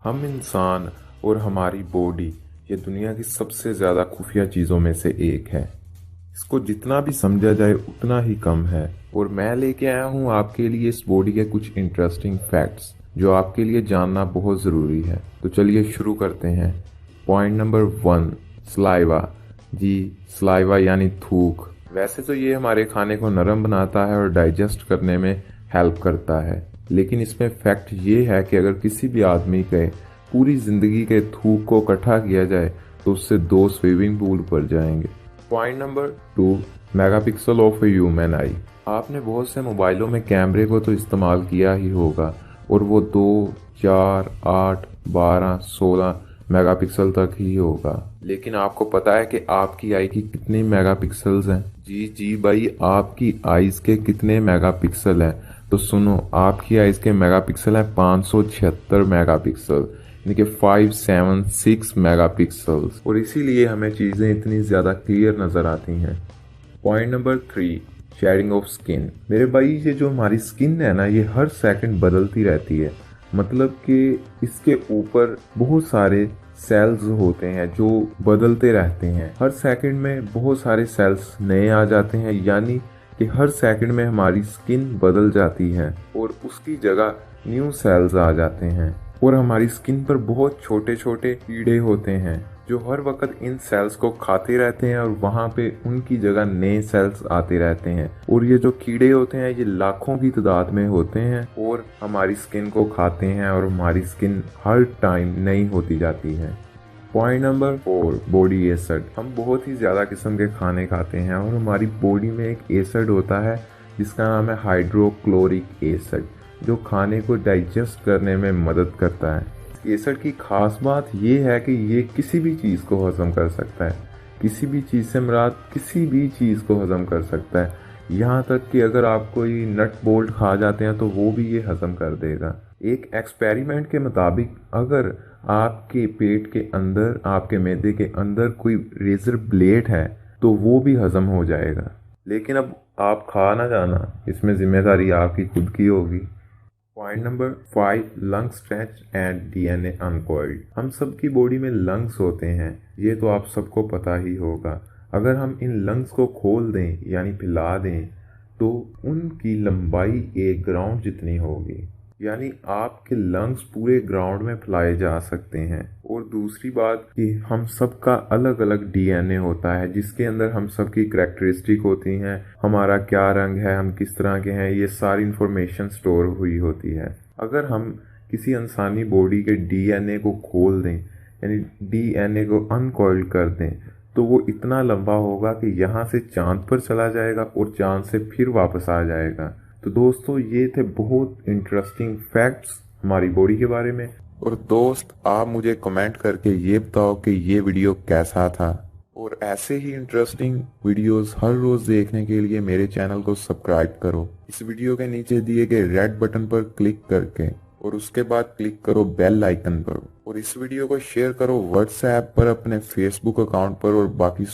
हम इंसान और हमारी बॉडी ये दुनिया की सबसे ज़्यादा खुफिया चीज़ों में से एक है। इसको जितना भी समझा जाए उतना ही कम है और मैं लेके आया हूँ आपके लिए इस बॉडी के कुछ इंटरेस्टिंग फैक्ट्स जो आपके लिए जानना बहुत ज़रूरी है। तो चलिए शुरू करते हैं। Point number 1, saliva. जी, सलाइवा यानी थूक। वैसे तो ये हमारे खाने को नरम बनाता है और डाइजेस्ट करने में हेल्प करता है, लेकिन इसमें फैक्ट ये है कि अगर किसी भी आदमी के पूरी जिंदगी के थूक को इकट्ठा किया जाए तो उससे 2 स्विमिंग पूल भर जाएंगे। Point number 2, megapixel of a human आई। आपने बहुत से मोबाइलों में कैमरे को तो इस्तेमाल किया ही होगा और वो 2, 4, 8, 12, 16 मेगापिक्सल तक ही होगा, लेकिन आपको पता है कि आपकी आई की कितने मेगापिक्सल्स हैं? जी जी भाई, आपकी आईज के कितने मेगापिक्सल हैं? तो सुनो, आपकी आईज के मेगापिक्सल हैं 576 मेगापिक्सल, यानी कि 576 मेगापिक्सल्स, और इसीलिए हमें चीज़ें इतनी ज़्यादा क्लियर नज़र आती हैं। Point number 3, shedding of skin. मेरे भाई, ये जो हमारी स्किन है ना, ये हर सेकंड बदलती रहती है। मतलब कि इसके ऊपर बहुत सारे सेल्स होते हैं जो बदलते रहते हैं। हर सेकंड में बहुत सारे सेल्स नए आ जाते हैं, यानी कि हर सेकंड में हमारी स्किन बदल जाती है और उसकी जगह न्यू सेल्स आ जाते हैं। और हमारी स्किन पर बहुत छोटे छोटे कीड़े होते हैं जो हर वक्त इन सेल्स को खाते रहते हैं और वहाँ पे उनकी जगह नए सेल्स आते रहते हैं। और ये जो कीड़े होते हैं ये लाखों की तादाद में होते हैं और हमारी स्किन को खाते हैं और हमारी स्किन हर टाइम नई होती जाती है। Point number 4, body acid. हम बहुत ही ज़्यादा किस्म के खाने खाते हैं और हमारी बॉडी में एक एसिड होता है जिसका नाम है हाइड्रोक्लोरिक एसिड, जो खाने को डाइजेस्ट करने में मदद करता है। एसिड की खास बात यह है कि ये किसी भी चीज़ को हजम कर सकता है। किसी भी चीज़ से मुराद किसी भी चीज़ को हजम कर सकता है, यहाँ तक कि अगर आप कोई नट बोल्ट खा जाते हैं तो वो भी ये हजम कर देगा। एक एक्सपेरिमेंट के मुताबिक अगर आपके पेट के अंदर, आपके मैदे के अंदर कोई रेजर ब्लेड है तो वो भी हजम हो जाएगा। लेकिन अब आप खा ना जाना, इसमें जिम्मेदारी आपकी खुद की होगी। Point number 5, lung stretch and DNA uncoiled. हम सब की बॉडी में लंग्स होते हैं, ये तो आप सबको पता ही होगा। अगर हम इन लंग्स को खोल दें यानी फैला दें तो उनकी लंबाई एक ग्राउंड जितनी होगी, यानी आपके लंग्स पूरे ग्राउंड में फैलाए जा सकते हैं। और दूसरी बात कि हम सबका अलग अलग डीएनए होता है जिसके अंदर हम सबकी करैक्टरिस्टिक होती हैं, हमारा क्या रंग है, हम किस तरह के हैं, ये सारी इंफॉर्मेशन स्टोर हुई होती है। अगर हम किसी इंसानी बॉडी के डीएनए को खोल दें यानी डीएनए को अनकॉइल कर दें तो वो इतना लंबा होगा कि यहाँ से चांद पर चला जाएगा और चांद से फिर वापस आ जाएगा। तो दोस्तों, ये थे बहुत इंटरेस्टिंग फैक्ट्स हमारी बॉडी के बारे में। और दोस्त, आप मुझे कमेंट करके ये बताओ कि ये वीडियो कैसा था, और ऐसे ही इंटरेस्टिंग वीडियोस हर रोज देखने के लिए मेरे चैनल को सब्सक्राइब करो इस वीडियो के नीचे दिए गए रेड बटन पर क्लिक करके, और उसके बाद क्लिक करो बेल आइकन पर, और इस वीडियो को शेयर करो व्हाट्सएप पर, अपने फेसबुक अकाउंट पर और बाकी